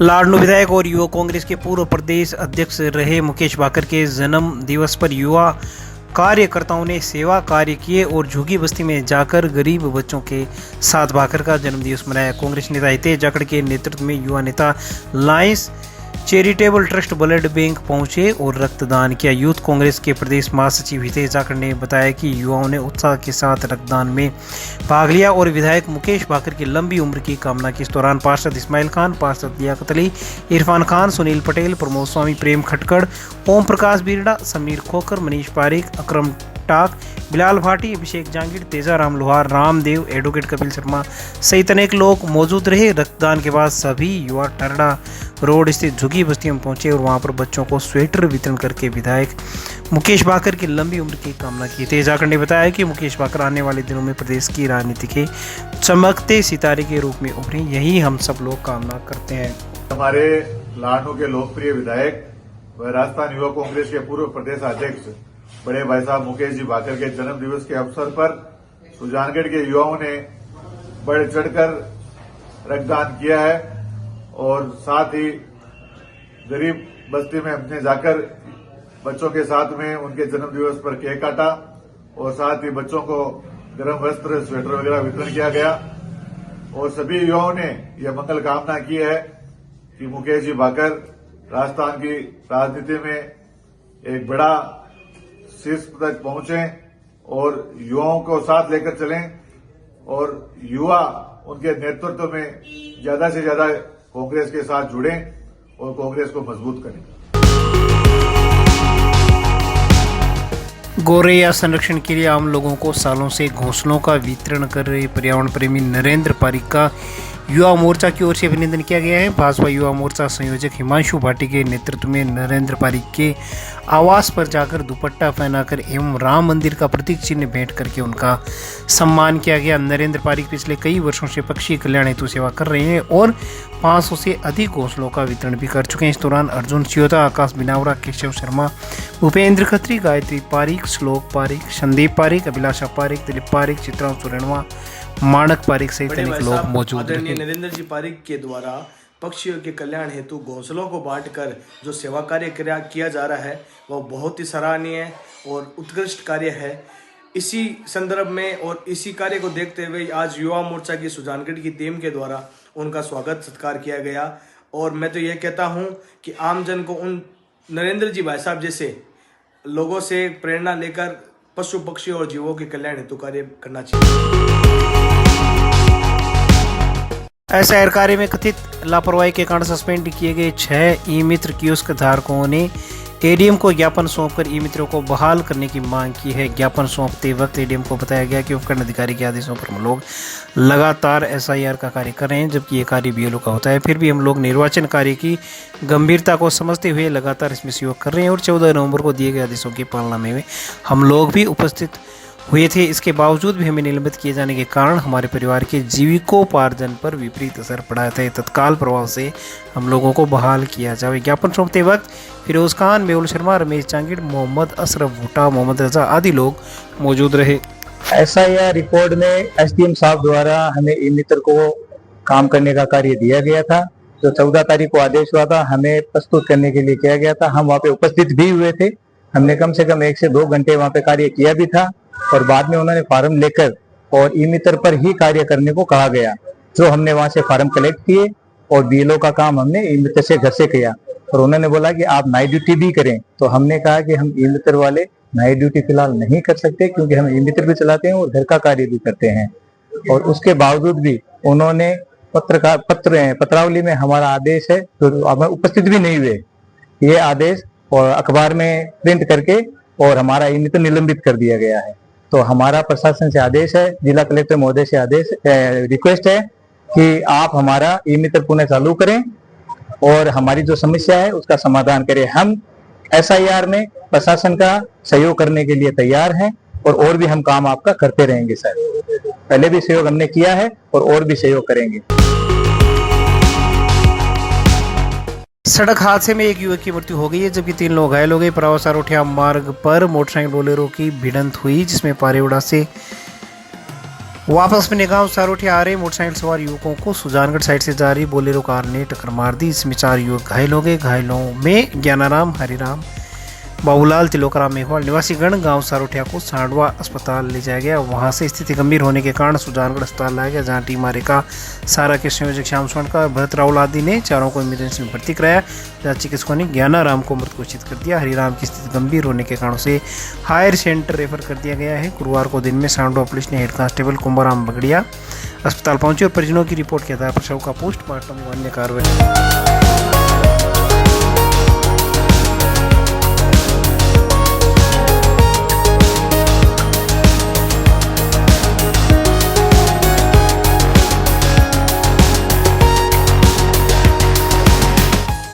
लाडनू विधायक और युवा कांग्रेस के पूर्व प्रदेश अध्यक्ष रहे मुकेश भाकर के जन्म दिवस पर युवा कार्यकर्ताओं ने सेवा कार्य किए और झुग्गी बस्ती में जाकर गरीब बच्चों के साथ भाकर का जन्मदिवस मनाया। कांग्रेस नेता हितेश जाखड़ के नेतृत्व में युवा नेता Lions charitable trust blood bank पहुंचे और रक्तदान किया। यूथ कांग्रेस के प्रदेश महासचिव हितेश जाखड़ ने बताया कि युवाओं ने उत्साह के साथ रक्तदान में भाग लिया और विधायक मुकेश भाकर की लंबी उम्र की कामना की। इस दौरान पार्षद इस्माइल खान, पार्षद लियाकत अली, इरफान खान, सुनील पटेल, प्रमोद स्वामी, प्रेम खटकड़, ओम प्रकाश बीरड़ा, समीर खोकर, मनीष पारिक, अकरम टाक, बिलाल भाटी, अभिषेक जांगीर, तेजाराम लोहार, रामदेव, एडवोकेट कपिल शर्मा सहित अनेक लोग मौजूद रहे। रक्तदान के बाद सभी युवा टरडा रोड स्थित झुग्गी बस्ती में पहुंचे और वहां पर बच्चों को स्वेटर वितरण करके विधायक मुकेश भाकर की लंबी उम्र की कामना की। तेज जाखड़ ने बताया कि मुकेश भाकर आने वाले दिनों में प्रदेश की राजनीति के चमकते सितारे के रूप में उभरे, यही हम सब लोग कामना करते हैं। हमारे लाडनू के लोकप्रिय विधायक व राजस्थान युवा कांग्रेस के पूर्व प्रदेश अध्यक्ष बड़े भाई साहब मुकेश जी भाकर के जन्म दिवस के अवसर पर सुजानगढ़ के युवाओं ने बढ़ चढ़कर रक्तदान किया है और साथ ही गरीब बस्ती में हमने जाकर बच्चों के साथ में उनके जन्म दिवस पर केक काटा और साथ ही बच्चों को गर्म वस्त्र, स्वेटर वगैरह वितरण किया गया और सभी युवाओं ने यह मंगल कामना की है कि मुकेश जी भाकर राजस्थान की राजनीति में एक बड़ा शीर्ष तक पहुंचे और युवाओं को साथ लेकर चलें और युवा उनके नेतृत्व में ज्यादा से ज्यादा कांग्रेस के साथ जुड़ें और कांग्रेस को मजबूत करें। गोरैया संरक्षण के लिए आम लोगों को सालों से घोंसलों का वितरण कर रहे पर्यावरण प्रेमी नरेंद्र पारिक का युवा मोर्चा की ओर से अभिनंदन किया गया है। भाजपा युवा मोर्चा संयोजक हिमांशु भाटी के नेतृत्व में नरेंद्र पारिक के आवास पर जाकर दुपट्टा पहनाकर एवं राम मंदिर का प्रतीक चिन्ह भेंट करके उनका सम्मान किया गया। नरेंद्र पारिक पिछले कई वर्षों से पक्षी कल्याण हेतु सेवा कर रहे हैं और 500 से अधिक घोंसलों का वितरण भी कर चुके हैं। इस दौरान अर्जुन सियोता, आकाश बिनावरा, केशव शर्मा, भूपेंद्र खत्री, गायत्री पारिक, श्लोक पारिक, संदीप पारिक, अभिलाषा पारिक, दिलीप पारिक, चित्रा सुरेणवा, मानक पारिक सहित अनेक लोग मौजूद रहे। नरेंद्र जी पारिक के द्वारा पक्षियों के कल्याण हेतु घोंसलों को बांटकर जो सेवा कार्य किया जा रहा है वह बहुत ही सराहनीय और उत्कृष्ट कार्य है। इसी संदर्भ में और इसी कार्य को देखते हुए आज युवा मोर्चा की सुजानगढ़ की टीम के द्वारा उनका स्वागत सत्कार किया गया और मैं तो ये कहता हूँ कि आमजन को उन नरेंद्र जी भाई साहब जैसे लोगों से प्रेरणा लेकर पशु पक्षी और जीवों के कल्याण हेतु कार्य करना चाहिए। ऐसा कार्य में कथित लापरवाही के कारण सस्पेंड किए गए 6 ई मित्र कियोस्क धारकों ने एडीएम को ज्ञापन सौंपकर ई मित्रों को बहाल करने की मांग की है। ज्ञापन सौंपते वक्त एडीएम को बताया गया कि उपखंड अधिकारी के आदेशों पर हम लोग लगातार एसआईआर का कार्य कर रहे हैं, जबकि ये कार्य बीएलओ का होता है। फिर भी हम लोग निर्वाचन कार्य की गंभीरता को समझते हुए लगातार इसमें सहयोग कर रहे हैं और 14 नवंबर को दिए गए आदेशों की पालना में हम लोग भी उपस्थित हुए थे। इसके बावजूद भी हमें निलंबित किए जाने के कारण हमारे परिवार के जीविकोपार्जन पर विपरीत असर पड़ा था। तत्काल प्रभाव से हम लोगों को बहाल किया जाए। ज्ञापन सौंपते वक्त फिरोज खान, मेहुल शर्मा, रमेश जांगीर, मोहम्मद अशरफ भुट्टा, मोहम्मद रजा आदि लोग मौजूद रहे। एसआईआर रिकॉर्ड में एसडीएम साहब द्वारा हमें ई मित्र को काम करने का कार्य दिया गया था। जो 14 तारीख को आदेश हुआ था हमें प्रस्तुत करने के लिए किया गया था। हम वहाँ पे उपस्थित भी हुए थे। हमने कम से कम 1 से 2 घंटे वहाँ पे कार्य किया भी था और बाद में उन्होंने फार्म लेकर और ई मित्र पर ही कार्य करने को कहा गया। जो हमने वहां से फार्म कलेक्ट किए और बीएलओ का काम हमने ई मित्र से घर से किया और उन्होंने बोला कि आप नाइट ड्यूटी भी करें। तो हमने कहा कि हम ई मित्र वाले नाइट ड्यूटी फिलहाल नहीं कर सकते क्योंकि हम ई मित्र भी चलाते हैं और घर का कार्य भी करते हैं। और उसके बावजूद भी उन्होंने पत्रावली में हमारा आदेश है तो हम उपस्थित भी नहीं हुए। ये आदेश और अखबार में प्रिंट करके और हमारा ई मित्र निलंबित कर दिया गया है। तो हमारा प्रशासन से आदेश है, जिला कलेक्टर महोदय से आदेश रिक्वेस्ट है कि आप हमारा ई मित्र पुनः चालू करें और हमारी जो समस्या है उसका समाधान करें। हम एसआईआर में प्रशासन का सहयोग करने के लिए तैयार हैं और भी हम काम आपका करते रहेंगे सर। पहले भी सहयोग हमने किया है और भी सहयोग करेंगे। सड़क हादसे में एक युवक की मृत्यु हो गई है जबकि 3 लोग घायल हो गए। परावा रोठिया मार्ग पर मोटरसाइकिल बोलेरो की भिड़ंत हुई जिसमें पारेवड़ा से वापस अपने गांव सारोठिया आ रहे मोटरसाइकिल सवार युवकों को सुजानगढ़ साइड से जा रही बोलेरो कार ने टक्कर मार दी। इसमें 4 युवक घायल हो गए। घायलों में ज्ञानाराम, हरिराम, बाबूलाल, तिलोकराम मेघवाल निवासीगण गांव सारोठिया को सांडवा अस्पताल ले जाया गया। वहां से स्थिति गंभीर होने के कारण सुजानगढ़ अस्पताल लाया गया, जहां टीम आरेका सारा के संयोजक श्याम स्वर्णकर, भरत राहुल आदि ने चारों को इमरजेंसी में भर्ती कराया। जहां चिकित्सकों ने ज्ञानाराम को मृत घोषित कर दिया। हरिराम की स्थिति गंभीर होने के कारण से हायर सेंटर रेफर कर दिया गया है। गुरुवार को दिन में सांडवा पुलिस ने हेड कांस्टेबल कुंभाराम बगड़िया अस्पताल पहुंची और परिजनों की रिपोर्ट के आधार पर शव का पोस्टमार्टम व अन्य कार्रवाई